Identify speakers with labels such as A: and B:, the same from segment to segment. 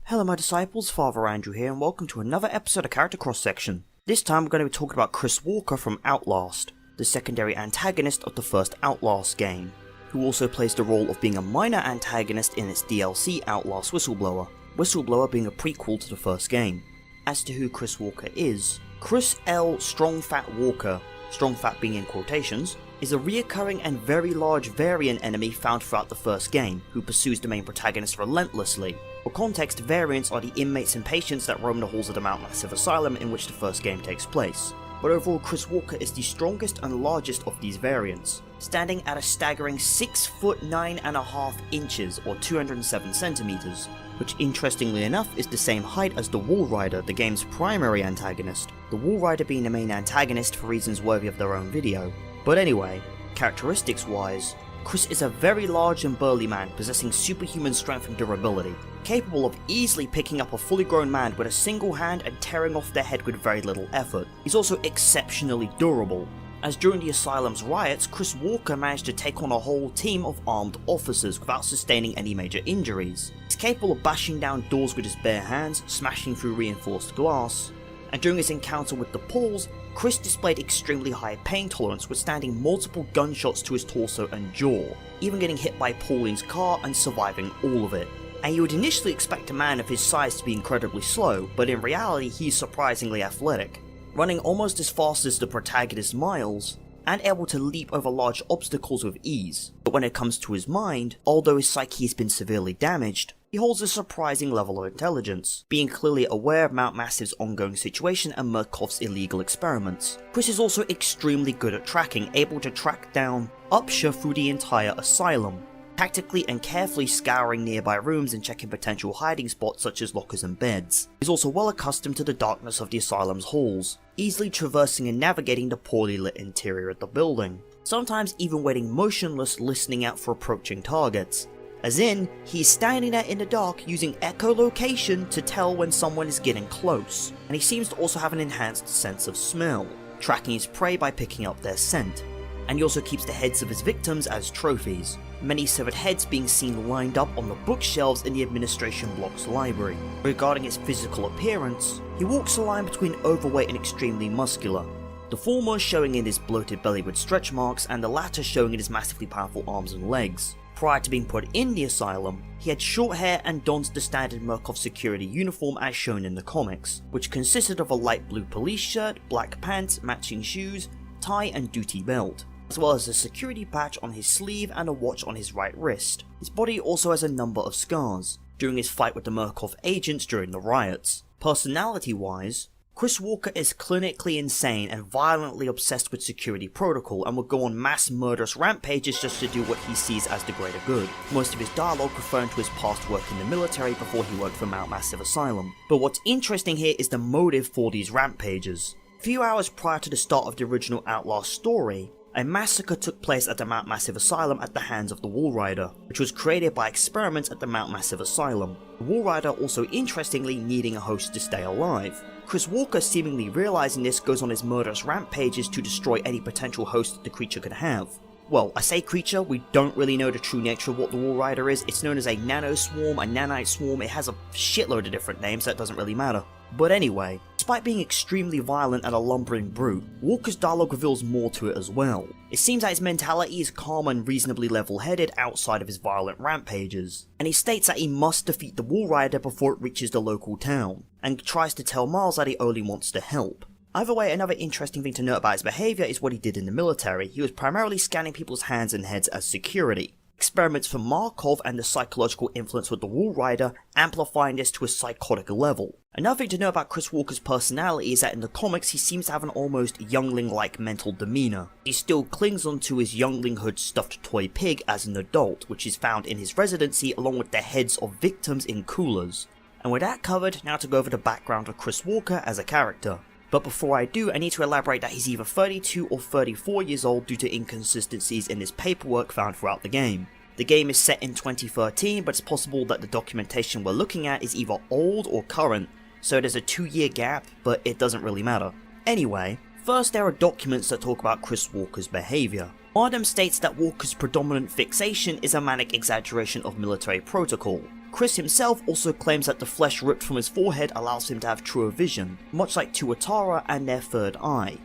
A: Hello my disciples, Father Andrew here, and welcome to another episode of Character Cross Section. This time we're going to be talking about Chris Walker from Outlast, the secondary antagonist of the first Outlast game, who also plays the role of being a minor antagonist in its DLC Outlast Whistleblower, Whistleblower being a prequel to the first game. As to who Chris Walker is, Chris L. Strong Fat Walker, strong fat being in quotations, is a reoccurring and very large variant enemy found throughout the first game, who pursues the main protagonist relentlessly. For context, variants are the inmates and patients that roam the halls of the Mount Massive Asylum in which the first game takes place. But overall, Chris Walker is the strongest and largest of these variants, standing at a staggering 6 foot 9.5 inches or 207 centimeters, which interestingly enough is the same height as the Walrider, the game's primary antagonist, the Walrider being the main antagonist for reasons worthy of their own video. But anyway, characteristics wise, Chris is a very large and burly man possessing superhuman strength and durability, capable of easily picking up a fully grown man with a single hand and tearing off their head with very little effort. He's also exceptionally durable, as during the Asylum's riots, Chris Walker managed to take on a whole team of armed officers without sustaining any major injuries. He's capable of bashing down doors with his bare hands, smashing through reinforced glass, and during his encounter with the Pauls, Chris displayed extremely high pain tolerance, withstanding multiple gunshots to his torso and jaw, even getting hit by Pauline's car and surviving all of it. And you would initially expect a man of his size to be incredibly slow, but in reality he's surprisingly athletic, running almost as fast as the protagonist Miles, and able to leap over large obstacles with ease. But when it comes to his mind, although his psyche has been severely damaged, he holds a surprising level of intelligence, being clearly aware of Mount Massive's ongoing situation and Murkoff's illegal experiments. Chris is also extremely good at tracking, able to track down Upshur through the entire asylum, tactically and carefully scouring nearby rooms and checking potential hiding spots such as lockers and beds. He's also well accustomed to the darkness of the asylum's halls, easily traversing and navigating the poorly lit interior of the building, sometimes even waiting motionless listening out for approaching targets. As in, he's standing there in the dark using echolocation to tell when someone is getting close, and he seems to also have an enhanced sense of smell, tracking his prey by picking up their scent. And he also keeps the heads of his victims as trophies, many severed heads being seen lined up on the bookshelves in the administration block's library. Regarding his physical appearance, he walks a line between overweight and extremely muscular, the former showing in his bloated belly with stretch marks and the latter showing in his massively powerful arms and legs. Prior to being put in the asylum, he had short hair and donned the standard Murkoff security uniform as shown in the comics, which consisted of a light blue police shirt, black pants, matching shoes, tie and duty belt, as well as a security patch on his sleeve and a watch on his right wrist. His body also has a number of scars, during his fight with the Murkoff agents during the riots. Personality-wise, Chris Walker is clinically insane and violently obsessed with security protocol and will go on mass murderous rampages just to do what he sees as the greater good, most of his dialogue referring to his past work in the military before he worked for Mount Massive Asylum. But what's interesting here is the motive for these rampages. A few hours prior to the start of the original Outlast story, a massacre took place at the Mount Massive Asylum at the hands of the Walrider, which was created by experiments at the Mount Massive Asylum, the Walrider also interestingly needing a host to stay alive. Chris Walker, seemingly realizing this, goes on his murderous rampages to destroy any potential host that the creature could have. Well, I say creature, we don't really know the true nature of what the Walrider is. It's known as a nanoswarm, a nanite swarm, it has a shitload of different names, so it doesn't really matter. But anyway, despite being extremely violent and a lumbering brute, Walker's dialogue reveals more to it as well. It seems that his mentality is calm and reasonably level-headed outside of his violent rampages, and he states that he must defeat the Walrider before it reaches the local town, and tries to tell Miles that he only wants to help. Either way, another interesting thing to note about his behaviour is what he did in the military. He was primarily scanning people's hands and heads as security. Experiments from Markov and the psychological influence with the Walrider, amplifying this to a psychotic level. Another thing to know about Chris Walker's personality is that in the comics he seems to have an almost youngling-like mental demeanour. He still clings onto his younglinghood stuffed toy pig as an adult, which is found in his residency along with the heads of victims in coolers. And with that covered, now to go over the background of Chris Walker as a character. But before I do, I need to elaborate that he's either 32 or 34 years old due to inconsistencies in his paperwork found throughout the game. The game is set in 2013, but it's possible that the documentation we're looking at is either old or current, so there's a 2-year gap, but it doesn't really matter. Anyway, first there are documents that talk about Chris Walker's behaviour. One of them states that Walker's predominant fixation is a manic exaggeration of military protocol. Chris himself also claims that the flesh ripped from his forehead allows him to have truer vision, much like Tuatara and their third eye.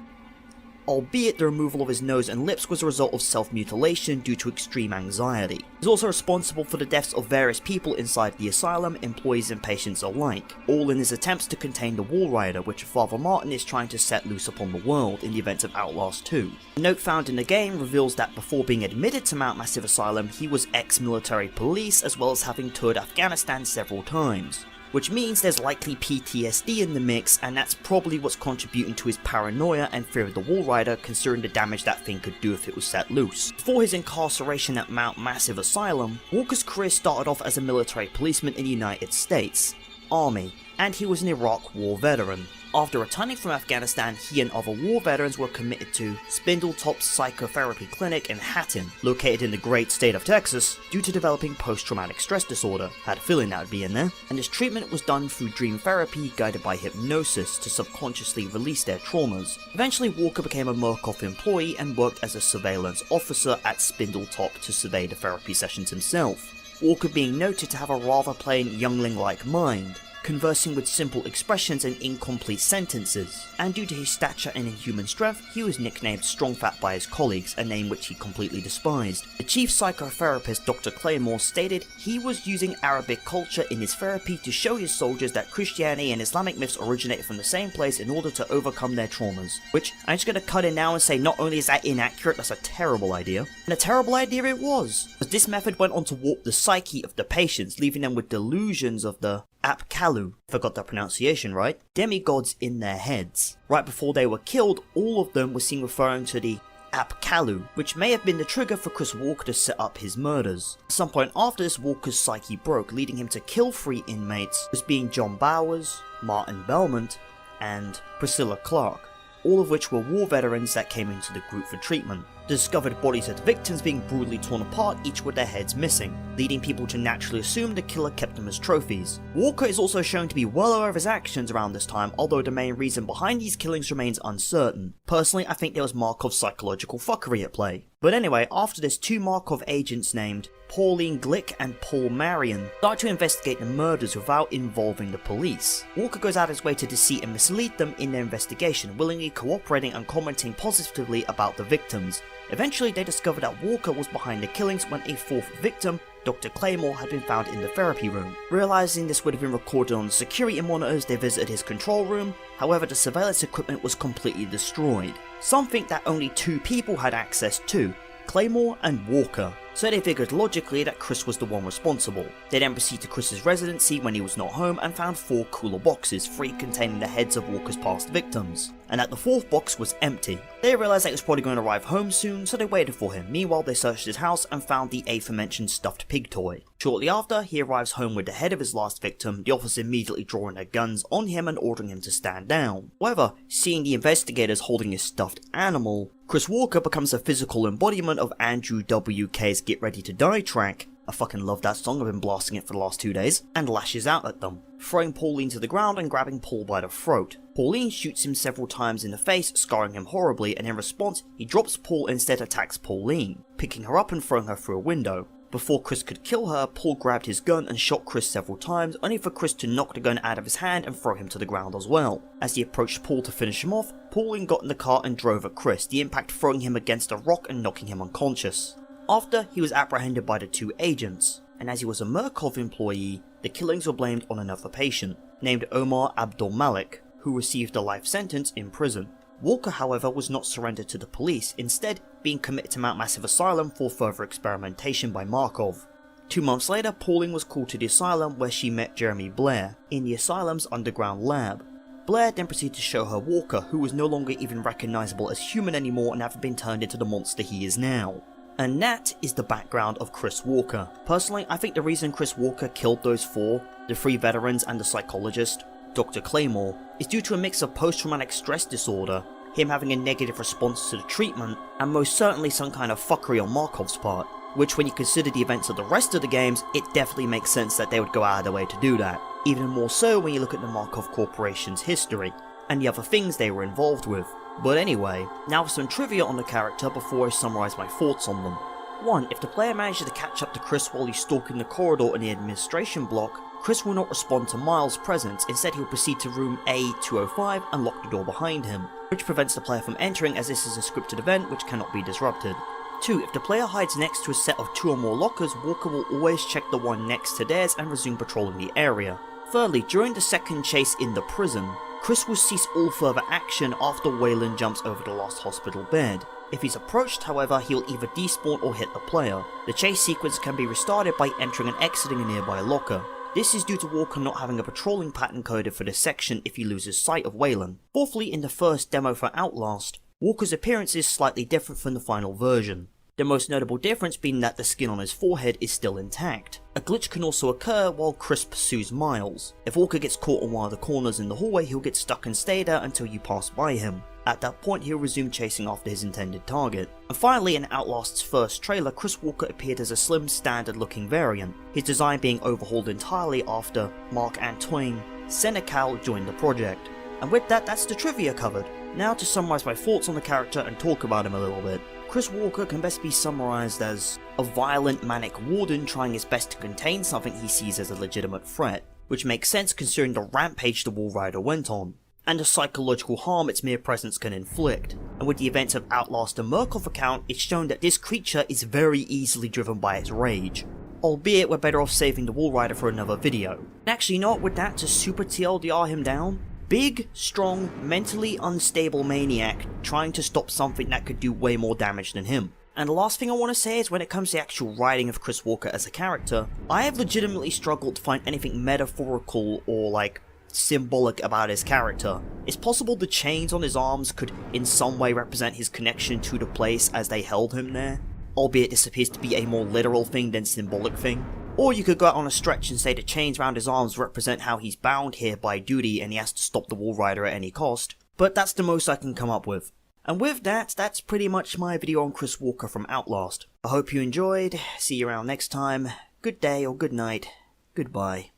A: Albeit the removal of his nose and lips was a result of self-mutilation due to extreme anxiety. He's also responsible for the deaths of various people inside the asylum, employees and patients alike, all in his attempts to contain the Wall Rider, which Father Martin is trying to set loose upon the world in the events of Outlast 2. A note found in the game reveals that before being admitted to Mount Massive Asylum, he was ex-military police as well as having toured Afghanistan several times. Which means there's likely PTSD in the mix, and that's probably what's contributing to his paranoia and fear of the Wall Rider, considering the damage that thing could do if it was set loose. Before his incarceration at Mount Massive Asylum, Walker's career started off as a military policeman in the United States Army, and he was an Iraq War veteran. After returning from Afghanistan, he and other war veterans were committed to Spindletop's Psychotherapy Clinic in Hatton, located in the great state of Texas, due to developing post-traumatic stress disorder. Had a feeling that would be in there. And his treatment was done through dream therapy guided by hypnosis to subconsciously release their traumas. Eventually, Walker became a Murkoff employee and worked as a surveillance officer at Spindletop to survey the therapy sessions himself. Walker being noted to have a rather plain youngling-like mind, conversing with simple expressions and incomplete sentences, and due to his stature and inhuman strength, he was nicknamed Strong Fat by his colleagues, a name which he completely despised. The chief psychotherapist Dr. Claymore stated he was using Arabic culture in his therapy to show his soldiers that Christianity and Islamic myths originated from the same place in order to overcome their traumas. Which, I'm just gonna cut in now and say not only is that inaccurate, that's a terrible idea. And a terrible idea it was, as this method went on to warp the psyche of the patients, leaving them with delusions of the Apkallu, forgot the pronunciation right, demigods in their heads. Right before they were killed, all of them were seen referring to the Apkallu, which may have been the trigger for Chris Walker to set up his murders. At some point after this, Walker's psyche broke, leading him to kill 3 inmates, as being John Bowers, Martin Belmont, and Priscilla Clark, all of which were war veterans that came into the group for treatment. The discovered bodies of the victims being brutally torn apart, each with their heads missing, leading people to naturally assume the killer kept them as trophies. Walker is also shown to be well aware of his actions around this time, although the main reason behind these killings remains uncertain. Personally, I think there was Markov's psychological fuckery at play. But anyway, after this, 2 Markov agents named Pauline Glick and Paul Marion start to investigate the murders without involving the police. Walker goes out his way to deceive and mislead them in their investigation, willingly cooperating and commenting positively about the victims. Eventually, they discovered that Walker was behind the killings when a 4th victim, Dr. Claymore, had been found in the therapy room. Realizing this would have been recorded on the security monitors, they visited his control room. However, the surveillance equipment was completely destroyed, something that only 2 people had access to, Claymore and Walker. So they figured logically that Chris was the one responsible. They then proceeded to Chris's residency when he was not home and found 4 cooler boxes, 3 containing the heads of Walker's past victims, and that the 4th box was empty. They realised that he was probably going to arrive home soon, so they waited for him. Meanwhile, they searched his house and found the aforementioned stuffed pig toy. Shortly after, he arrives home with the head of his last victim, the officers immediately drawing their guns on him and ordering him to stand down. However, seeing the investigators holding his stuffed animal, Chris Walker becomes a physical embodiment of Andrew WK's Get Ready to Die track, I fucking love that song, I've been blasting it for the last 2 days, and lashes out at them, throwing Pauline to the ground and grabbing Paul by the throat. Pauline shoots him several times in the face, scarring him horribly, and in response, he drops Paul and instead attacks Pauline, picking her up and throwing her through a window. Before Chris could kill her, Paul grabbed his gun and shot Chris several times, only for Chris to knock the gun out of his hand and throw him to the ground as well. As he approached Paul to finish him off, Pauline got in the car and drove at Chris, the impact throwing him against a rock and knocking him unconscious. After, he was apprehended by the 2 agents, and as he was a Murkoff employee, the killings were blamed on another patient, named Omar Abdul Malik, who received a life sentence in prison. Walker, however, was not surrendered to the police, instead being committed to Mount Massive Asylum for further experimentation by Markov. 2 months later, Pauline was called to the asylum where she met Jeremy Blair, in the asylum's underground lab. Blair then proceeded to show her Walker, who was no longer even recognisable as human anymore and having been turned into the monster he is now. And that is the background of Chris Walker. Personally, I think the reason Chris Walker killed those 4, the 3 veterans and the psychologist, Dr. Claymore, is due to a mix of post-traumatic stress disorder, him having a negative response to the treatment, and most certainly some kind of fuckery on Markov's part, which when you consider the events of the rest of the games, it definitely makes sense that they would go out of their way to do that. Even more so when you look at the Markov Corporation's history, and the other things they were involved with. But anyway, now for some trivia on the character before I summarise my thoughts on them. 1. If the player manages to catch up to Chris while he's stalking the corridor in the administration block, Chris will not respond to Miles' presence, instead he'll proceed to room A205 and lock the door behind him, which prevents the player from entering as this is a scripted event which cannot be disrupted. 2. If the player hides next to a set of 2 or more lockers, Walker will always check the one next to theirs and resume patrolling the area. Thirdly, during the second chase in the prison, Chris will cease all further action after Waylon jumps over the last hospital bed. If he's approached, however, he'll either despawn or hit the player. The chase sequence can be restarted by entering and exiting a nearby locker. This is due to Walker not having a patrolling pattern coded for this section if he loses sight of Waylon. Fourthly, in the first demo for Outlast, Walker's appearance is slightly different from the final version. The most notable difference being that the skin on his forehead is still intact. A glitch can also occur while Chris pursues Miles. If Walker gets caught on one of the corners in the hallway, he'll get stuck and stay there until you pass by him. At that point, he'll resume chasing after his intended target. And finally, in Outlast's first trailer, Chris Walker appeared as a slim, standard-looking variant, his design being overhauled entirely after Marc-Antoine Senecal joined the project. And with that, that's the trivia covered. Now to summarise my thoughts on the character and talk about him a little bit. Chris Walker can best be summarised as a violent, manic warden trying his best to contain something he sees as a legitimate threat, which makes sense considering the rampage the Walrider went on, and the psychological harm its mere presence can inflict. And with the events of Outlast and Murkoff account, it's shown that this creature is very easily driven by its rage. Albeit we're better off saving the Walrider for another video. And actually not with that to super TLDR him down. Big, strong, mentally unstable maniac trying to stop something that could do way more damage than him. And the last thing I want to say is when it comes to the actual writing of Chris Walker as a character, I have legitimately struggled to find anything metaphorical or symbolic about his character. It's possible the chains on his arms could in some way represent his connection to the place as they held him there, albeit this appears to be a more literal thing than symbolic thing. Or you could go out on a stretch and say the chains around his arms represent how he's bound here by duty and he has to stop the Walrider at any cost, but that's the most I can come up with. And with that, that's pretty much my video on Chris Walker from Outlast. I hope you enjoyed, see you around next time, good day or good night, goodbye.